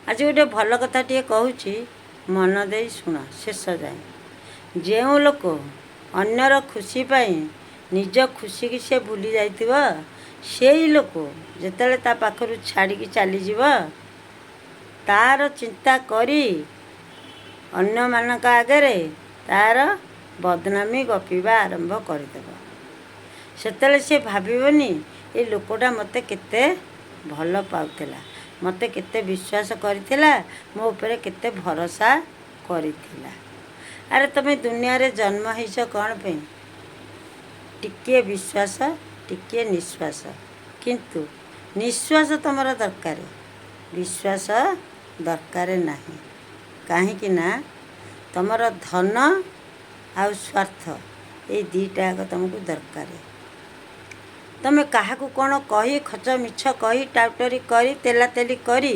आज गोटे भल कथाटे कहूँ मन दे शुण शेष जाए। जो लोक अन्यर खुशी पाई निज खुशी की से भूली जाइथिब से लोक जेतेले ता पाखरु छाड़ी चलीज तार चिंता करी अन्य मानक आगे तार बदनामी गपिबा आरंभ करदेव। सेतेले से भाविबनी ए लोकटा मते केते भल पाउथिला, मते केते विश्वास करिथिला, मो ऊपर केते भरोसा करिथिला। अरे तमे दुनिया रे जन्म हैछ कौन पे? टिके विश्वास टिके निश्वास, किंतु निश्वास तुमर दरकार, विश्वास दरकार नहीं। कहीं ना तुमर धन आ स्वार्थ ये दीटा तुमको दरकार। तमे काहाकू कौन कही खच मिछ कही टाउटरी करी तेला तेली करी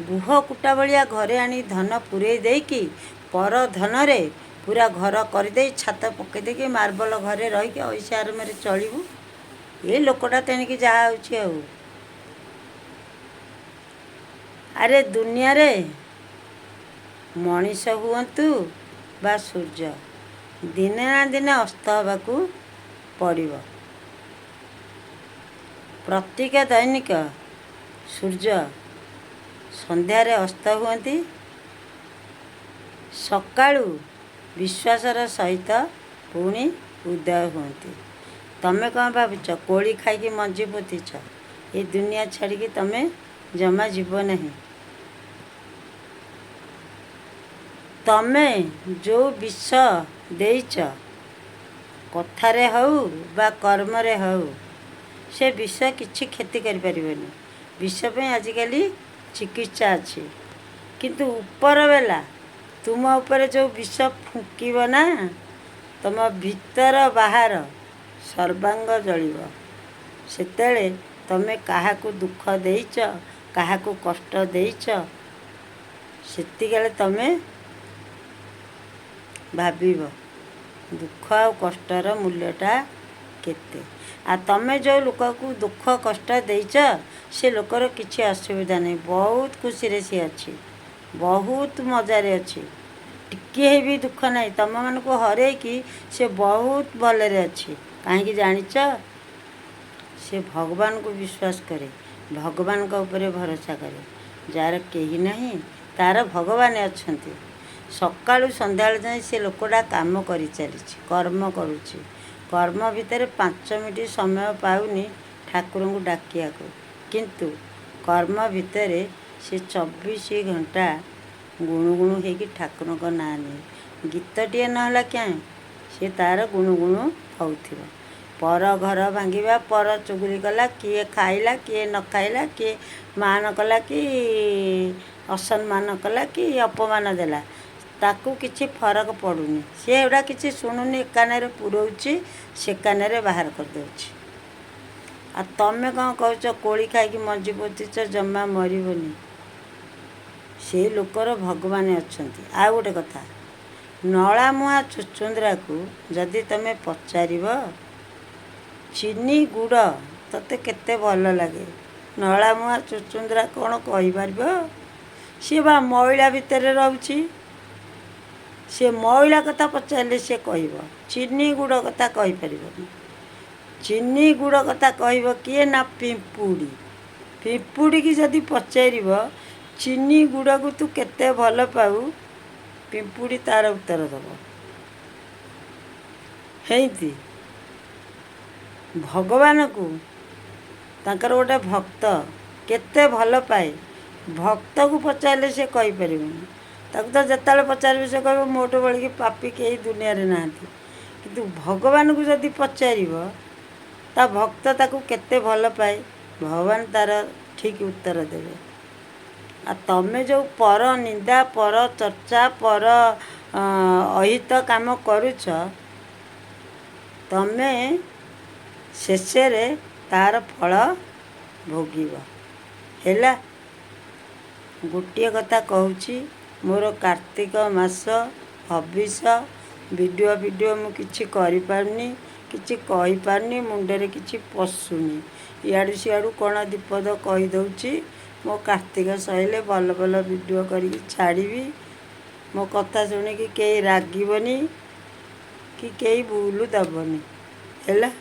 गुह कुटा भलिया घरे आनी धन पुरे देकी पर धन रे पूरा घर करदे छात पकई देकी मार्बल घरे रहीकि ऐसा आराम चलू। ये लोकटा तेणिकी जहाँ हो। अरे दुनिया रे मनीष हुअंतु बा सूर्य दिने ना दिने अस्त होबाकू पड़िबो। प्रत्येक दैनिक सूर्य संध्यारे अस्त हुअंती, सकाळू विश्वासर सहित पुणी उदय हुअंती। तमे कौन भावुच कोड़ी खाई मंजी पोतीच ये दुनिया छाड़ी तमे जमा जीव नहीं। तमे जो विष देइच कथारे हऊ बा कर्मरे हऊ से विष किछि क्षति करि परिबनी। विष पे आजिकल चिकित्सा अच्छी, किंतु ऊपर बेला तुम ऊपर जो विष फुंकीब ना तुम भीतर बाहर सर्वांग जलिब। सेतेले तमे काहाकू दुख देइच काहाकू कष्ट देइच सेतिकाले तमे भाविब दुख आ कष्टर मूल्यटा केते। आ तमे जो लोक को दुख कष्ट देइच से लोकर किसी असुविधा नहीं, बहुत खुशी रे सी अच्छी, बहुत मजारे अच्छी, टिके भी दुख नहीं। तुम मन को हरे कि से बहुत भलरे अच्छी। कहीं जानिच से भगवान को विश्वास करे, भगवान का ऊपर भरोसा करे। जार कहीं नहीं तार भगवान अच्छे। सकाळू संध्या जाए से लोकटा काम करी चली कर्म करुच्ची, कर्म भितर 5 मिनट समय पाउनी ठाकुर को डाकिया को, किंतु कर्म भितर से 24 घंटा गुणुगुणु होगी ठाकुर का ना नहीं। गीतटे नाला क्या से तार गुणुगुणु होउथिबो। पर घर भांगिबा पर चुगली कला किए खाइला किए न खाइला किए मान कला कि असम्मान कला कि अपमान देला ताकू किछि फरक पड़ुनी। सी एवडा किछि शुणुनी, कान पुरौची से कान बाहर कर देउची। आ तमे कौन कहूच कोड़ी खाई मंजी पोतीच जमा मरबनी। से लोकर भगवान अच्छंती। आ गोटे कथा नला मुआ चुचुंद्रा को जदि तमे पचारिब चीनी गुड़ तते केते भल लगे, नला मुआ चुचुंद्रा कौन कहि पारिबो? सी बा महिला भितर रहउची, से महिला कथा पचारे से कह चीनी गुड़ कथा कही पार। चीनी गुड़ कथा कह किए ना पिंपुड़ी, पिंपुड़ी की जदि पचार चीनी गुड़ को तू केते भल पाऊ, पिंपुड़ी तार उत्तर दब। हेती भगवान को तांकर गोटे भक्त केते भल पाए, भक्त को पचारे से कही पारिबनी। ताकू तो जिते पचार से कह मोट बड़ी पापी कहीं दुनिया रे नाहंती, किंतु भगवान को जदि पचार ता भक्त ताकू केते भल पाए, भगवान तार ठीक उत्तर देवे। आ तमे जो पर निंदा पर चर्चा पर अहित काम करुच तमे शेषे तार फल भोगिब। हैला गोटे कथा कहूँ, मोर कार्तिक मास हबिष वीडियो मु किछि करि पारनी, किछि कहि पारनी, मुंडरे किछि पशुनी। इयाडू सियाडू कण दीपद कही दउची ମୋ କାର୍ତ୍ତିକ ସଇଲେ ଭଲ ଭଲ ଭିଡ଼ିଓ କରିକି ଛାଡ଼ିବି। ମୋ କଥା ଶୁଣିକି କେହି ରାଗିବନି କି କେହି ଭୁଲ ଦେବନି ହେଲା।